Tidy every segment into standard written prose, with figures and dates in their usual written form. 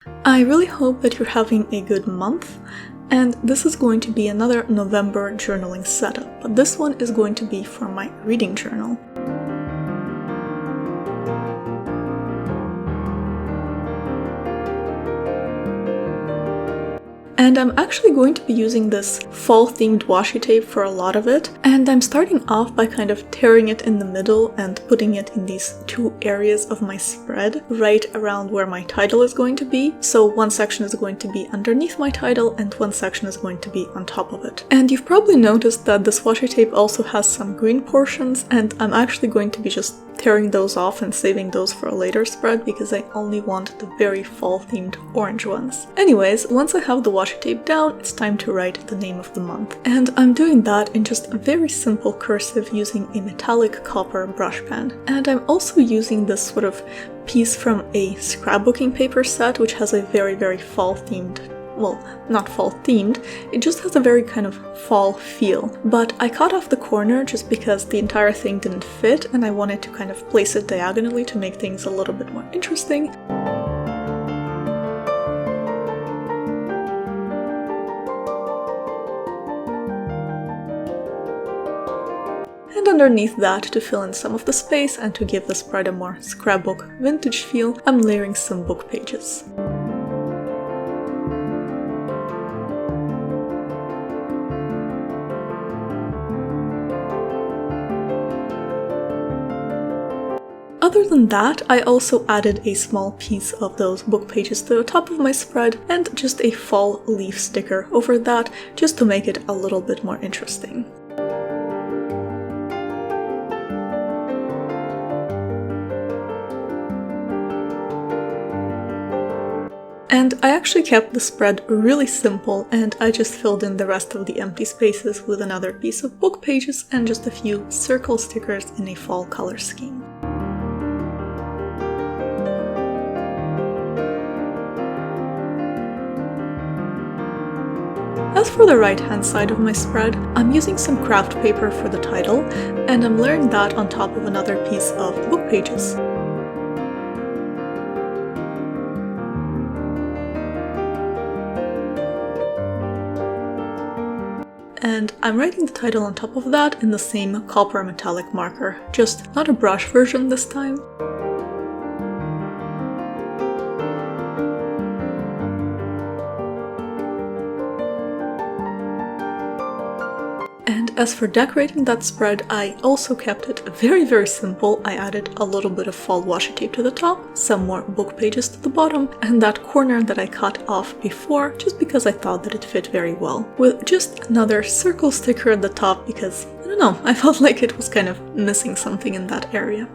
I really hope that you're having a good month, and this is going to be another November journaling setup, but this one is going to be for my reading journal. And I'm actually going to be using this fall-themed washi tape for a lot of it, and I'm starting off by kind of tearing it in the middle and putting it in these two areas of my spread, right around where my title is going to be. So one section is going to be underneath my title and one section is going to be on top of it. And you've probably noticed that this washi tape also has some green portions, and I'm actually going to be just tearing those off and saving those for a later spread because I only want the very fall-themed orange ones. Anyways, once I have the washi tape down, it's time to write the name of the month. And I'm doing that in just a very simple cursive using a metallic copper brush pen. And I'm also using this sort of piece from a scrapbooking paper set, which has a very fall-themed, well, not fall themed, it just has a very kind of fall feel. But I cut off the corner just because the entire thing didn't fit and I wanted to kind of place it diagonally to make things a little bit more interesting. And underneath that, to fill in some of the space and to give the spread a more scrapbook vintage feel, I'm layering some book pages. Other than that, I also added a small piece of those book pages to the top of my spread and just a fall leaf sticker over that, just to make it a little bit more interesting. And I actually kept the spread really simple, and I just filled in the rest of the empty spaces with another piece of book pages and just a few circle stickers in a fall color scheme. As for the right-hand side of my spread, I'm using some kraft paper for the title, and I'm layering that on top of another piece of book pages. And I'm writing the title on top of that in the same copper metallic marker, just not a brush version this time. And as for decorating that spread, I also kept it very simple. I added a little bit of fall washi tape to the top, some more book pages to the bottom, and that corner that I cut off before just because I thought that it fit very well, with just another circle sticker at the top because, I don't know, I felt like it was kind of missing something in that area.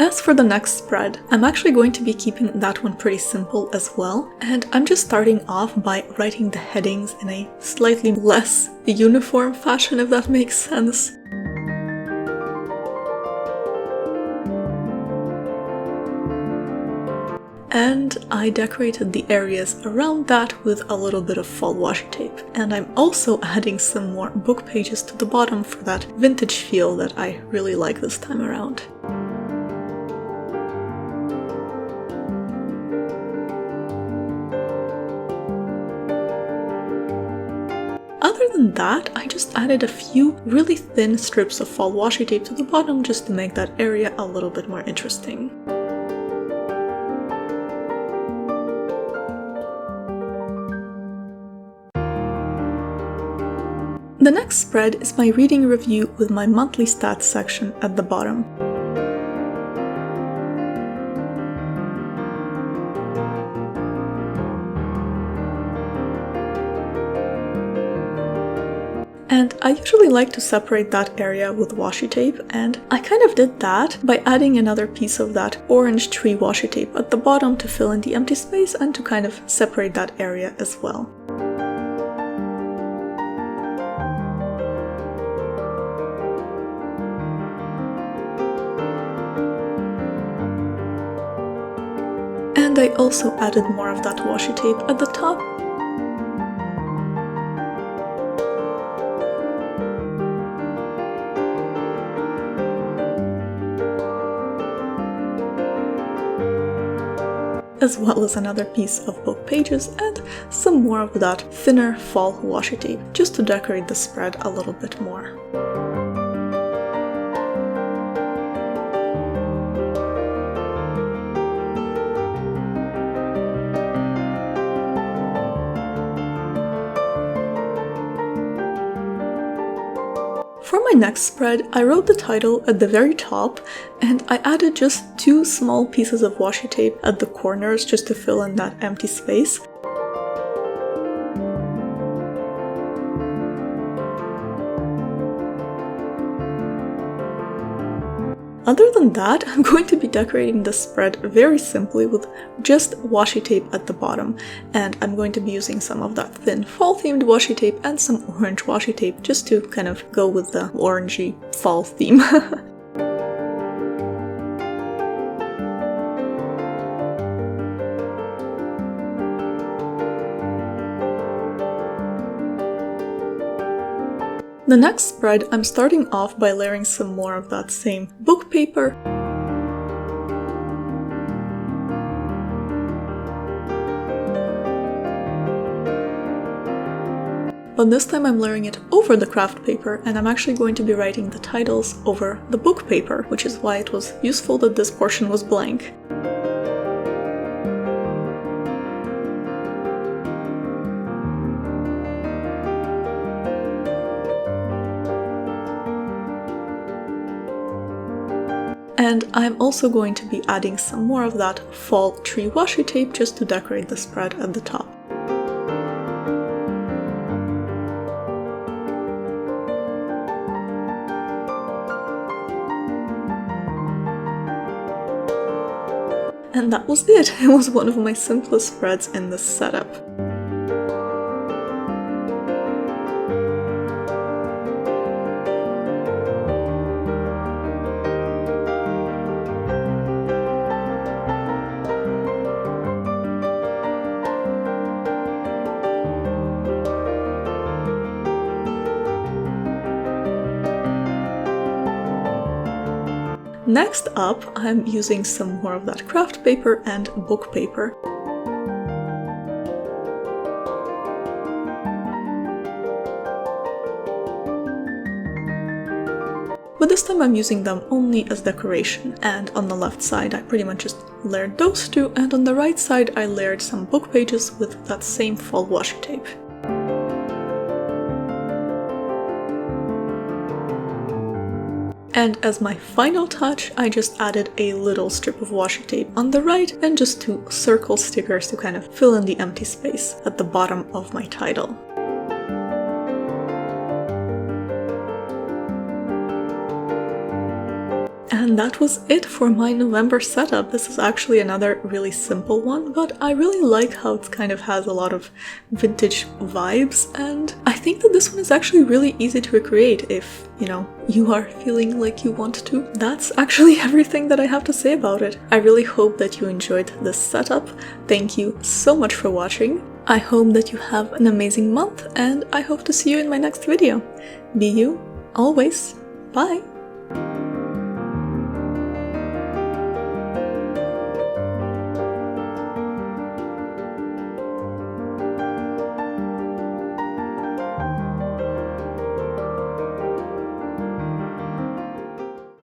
As for the next spread, I'm actually going to be keeping that one pretty simple as well, and I'm just starting off by writing the headings in a slightly less uniform fashion, if that makes sense. And I decorated the areas around that with a little bit of fall washi tape. And I'm also adding some more book pages to the bottom for that vintage feel that I really like this time around. Other than that, I just added a few really thin strips of fall washi tape to the bottom just to make that area a little bit more interesting. The next spread is my reading review with my monthly stats section at the bottom. And I usually like to separate that area with washi tape, and I kind of did that by adding another piece of that orange tree washi tape at the bottom to fill in the empty space and to kind of separate that area as well. And I also added more of that washi tape at the top. as well as another piece of book pages and some more of that thinner fall washi tape, just to decorate the spread a little bit more. For my next spread, I wrote the title at the very top, and I added just 2 small pieces of washi tape at the corners just to fill in that empty space. Other than that, I'm going to be decorating the spread very simply with just washi tape at the bottom, and I'm going to be using some of that thin fall-themed washi tape and some orange washi tape just to kind of go with the orangey fall theme. The next spread, I'm starting off by layering some more of that same book paper. But this time I'm layering it over the craft paper, and I'm actually going to be writing the titles over the book paper, which is why it was useful that this portion was blank. And I'm also going to be adding some more of that fall tree washi tape just to decorate the spread at the top. And that was it. It was one of my simplest spreads in this setup. Next up, I'm using some more of that craft paper and book paper. But this time I'm using them only as decoration, and on the left side I pretty much just layered those two, and on the right side I layered some book pages with that same fall washi tape. And as my final touch, I just added a little strip of washi tape on the right and just 2 circle stickers to kind of fill in the empty space at the bottom of my title. And that was it for my November setup. This is actually another really simple one, but I really like how it kind of has a lot of vintage vibes, and I think that this one is actually really easy to recreate if, you are feeling like you want to. That's actually everything that I have to say about it. I really hope that you enjoyed this setup. Thank you so much for watching. I hope that you have an amazing month, and I hope to see you in my next video. Be you, always. Bye!